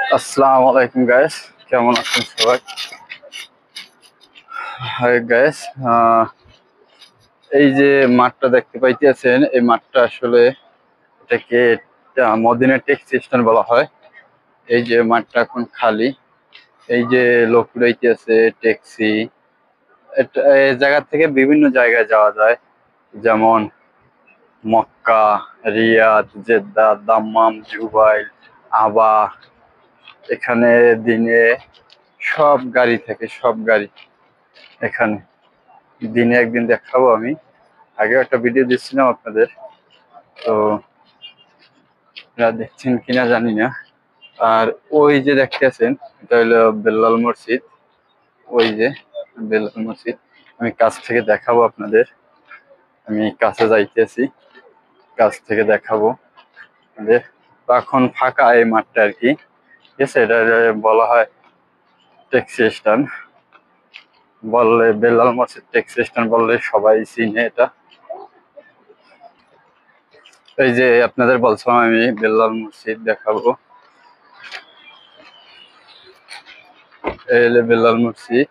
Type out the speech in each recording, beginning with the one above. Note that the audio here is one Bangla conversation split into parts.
আসসালামু আলাইকুম গাইস, কেমন আছেন সবাই? হাই গাইস, এই যে মাঠটা দেখতে পাইতেছেন, এই মাঠটা আসলে এটাকে মদিনা ট্যাক্সি স্ট্যান্ড বলা হয়। এই যে মাঠটা এখন খালি, এই যে লোক রইতেছে ট্যাক্সি। এই জায়গা থেকে বিভিন্ন জায়গায় যাওয়া যায়, যেমন মক্কা, রিয়াদ, জেদ্দা, দাম্মাম, জুবাইল, আবা। এখানে দিনে সব গাড়ি থাকে, সব গাড়ি এখানে দিনে একদিন দেখাবো। আমি আগেও একটা ভিডিও দিচ্ছিলাম আপনাদের, তো আপনারা দেখছেন কিনা জানি না। আর ওই যে দেখতেছেন, এটা হলো বেল্লাল মসজিদ। ওই যে বেল্লাল মসজিদ, আমি কাছ থেকে দেখাবো আপনাদের। আমি কাছে যাইতেছি, কাছ থেকে দেখাবো আপনাদের। তো এখন ফাঁকা এই মাঠটা আর কি, ঠিক আছে। এটা বলা হয় ট্যাক্সি স্ট্যান্ড। বললে বেল্লাল মসজিদ ট্যাক্সি স্ট্যান্ড বললে সবাই চিনে এটা। এই যে আপনাদের বলছিলাম আমি বেল্লাল মসজিদ দেখাবো। এই হলো বেল্লাল মসজিদ।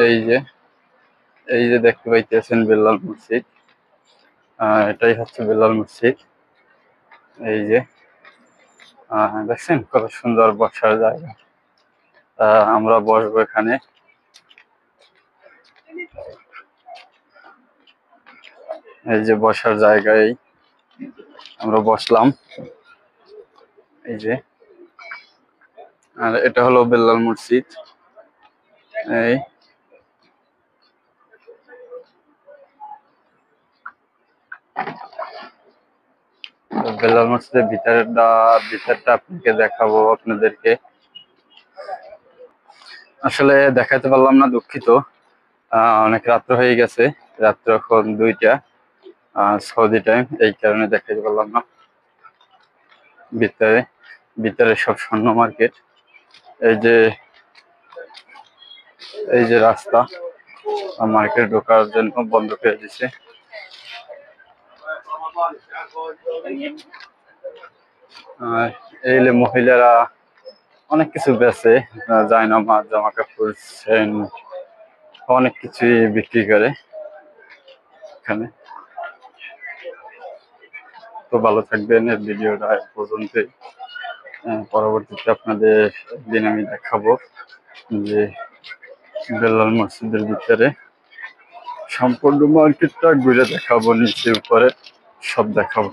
এই যে এই যে দেখতে পাইতেছেন বেল্লাল মসজিদ, এটাই হচ্ছে বেল্লাল মসজিদ। এই যে দেখছেন কত সুন্দর বসার জায়গা। আমরা বসবো এখানে। এই যে বসার জায়গায় আমরা বসলাম। এই যে, আর এটা হলো বেল্লাল মসজিদ। এই বেল্লাল মসজিদের ভিতরটা আপনাকে দেখাবো আপনাদেরকে। আসলে দেখাতে পারলাম না, দুঃখিত। অনেক রাত্র হয়ে গেছে, রাত্র এখন 2টা সৌদি টাইম, এই কারণে দেখাতে পারলাম না। ভিতরে ভিতরে সব স্বর্ণ মার্কেট। এই যে এই যে রাস্তা মার্কেট ঢোকার জন্য বন্ধ করে দিছে। এই মহিলারা অনেক কিছু বেচে, জায়নামাজ, জামা কাপড়, সেন্ট, অনেক কিছুই বিক্রি করে এখানে। তো ভালো থাকবেন, এই ভিডিওটা এ পর্যন্তই। পরবর্তীতে আপনাদের একদিন আমি দেখাবো যে বেল্লাল মসজিদের ভিতরে সম্পূর্ণ মার্কেটটা ঘুরে দেখাবো, নিচে উপরে সব দেখাবো।